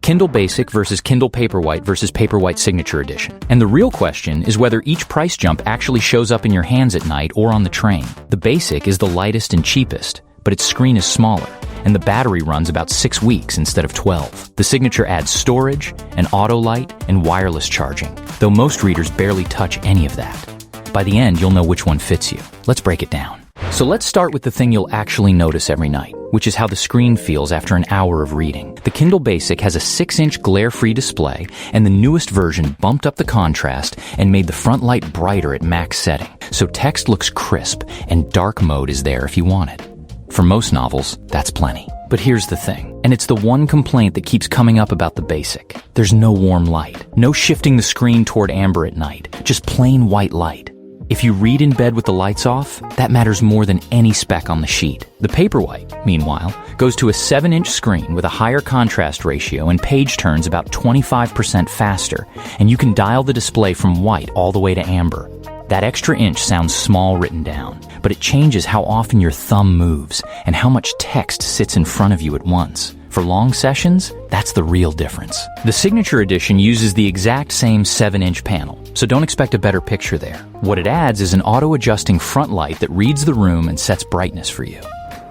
Kindle Basic versus Kindle Paperwhite versus Paperwhite Signature Edition. And the real question is whether each price jump actually shows up in your hands at night or on the train. The Basic is the lightest and cheapest, but its screen is smaller, and the battery runs about 6 weeks instead of 12. The Signature adds storage, an auto light, and wireless charging, though most readers barely touch any of that. By the end, you'll know which one fits you. Let's break it down. So let's start with the thing you'll actually notice every night, which is how the screen feels after an hour of reading. The Kindle Basic has a 6-inch glare-free display, and the newest version bumped up the contrast and made the front light brighter at max setting, so text looks crisp, and dark mode is there if you want it. For most novels, that's plenty. But here's the thing, and it's the one complaint that keeps coming up about the Basic. There's no warm light, no shifting the screen toward amber at night, just plain white light. If you read in bed with the lights off, that matters more than any speck on the sheet. The Paperwhite, meanwhile, goes to a 7-inch screen with a higher contrast ratio and page turns about 25% faster, and you can dial the display from white all the way to amber. That extra inch sounds small written down, but it changes how often your thumb moves and how much text sits in front of you at once. For long sessions, that's the real difference. The Signature Edition uses the exact same 7-inch panel, so don't expect a better picture there. What it adds is an auto-adjusting front light that reads the room and sets brightness for you.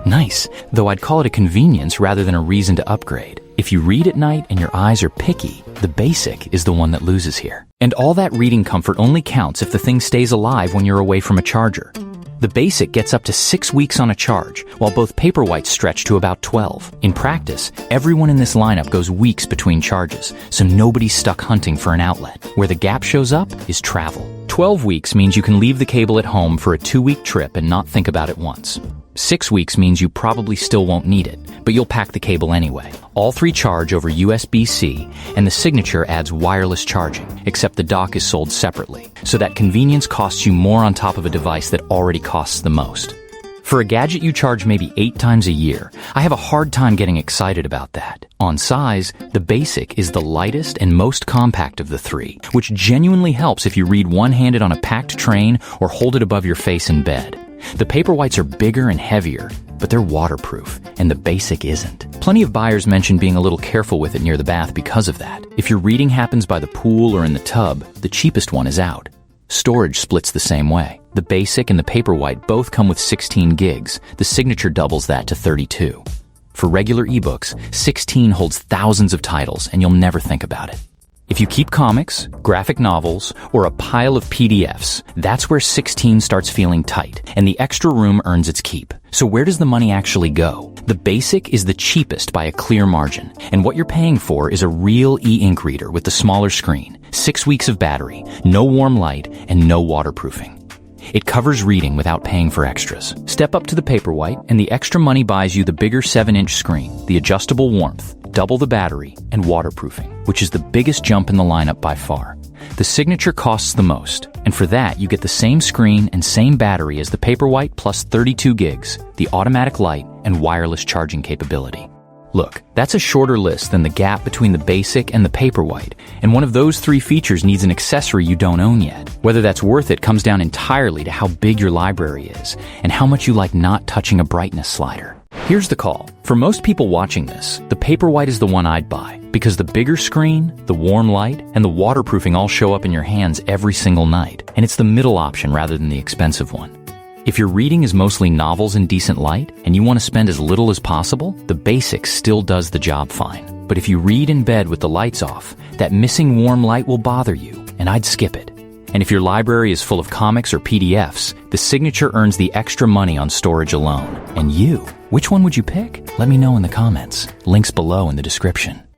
Nice, though I'd call it a convenience rather than a reason to upgrade. If you read at night and your eyes are picky, the Basic is the one that loses here. And all that reading comfort only counts if the thing stays alive when you're away from a charger. The Basic gets up to 6 weeks on a charge, while both Paperwhites stretch to about 12. In practice, everyone in this lineup goes weeks between charges, so nobody's stuck hunting for an outlet. Where the gap shows up is travel. 12 weeks means you can leave the cable at home for a 2-week trip and not think about it once. 6 weeks means you probably still won't need it, but you'll pack the cable anyway. All 3 charge over USB-C, and the Signature adds wireless charging, except the dock is sold separately, so that convenience costs you more on top of a device that already costs the most. For a gadget you charge maybe 8 times a year, I have a hard time getting excited about that. On size, the Basic is the lightest and most compact of the 3, which genuinely helps if you read one-handed on a packed train or hold it above your face in bed. The Paperwhites are bigger and heavier, but they're waterproof, and the Basic isn't. Plenty of buyers mention being a little careful with it near the bath because of that. If your reading happens by the pool or in the tub, the cheapest one is out. Storage splits the same way. The Basic and the Paperwhite both come with 16 gigs. The Signature doubles that to 32. For regular ebooks, 16 holds thousands of titles, and you'll never think about it. If you keep comics, graphic novels, or a pile of PDFs, that's where 16 starts feeling tight, and the extra room earns its keep. So where does the money actually go? The Basic is the cheapest by a clear margin, and what you're paying for is a real e-ink reader with the smaller screen, 6 weeks of battery, no warm light, and no waterproofing. It covers reading without paying for extras. Step up to the Paperwhite, and the extra money buys you the bigger 7-inch screen, the adjustable warmth, double the battery, and waterproofing, which is the biggest jump in the lineup by far. The Signature costs the most, and for that you get the same screen and same battery as the Paperwhite plus 32 gigs, the automatic light, and wireless charging capability. Look, that's a shorter list than the gap between the Basic and the Paperwhite, and one of those 3 features needs an accessory you don't own yet. Whether that's worth it comes down entirely to how big your library is, and how much you like not touching a brightness slider. Here's the call. For most people watching this, the Paperwhite is the one I'd buy, because the bigger screen, the warm light, and the waterproofing all show up in your hands every single night, and it's the middle option rather than the expensive one. If your reading is mostly novels in decent light, and you want to spend as little as possible, the Basic still does the job fine. But if you read in bed with the lights off, that missing warm light will bother you, and I'd skip it. And if your library is full of comics or PDFs, the Signature earns the extra money on storage alone. And you, which one would you pick? Let me know in the comments. Links below in the description.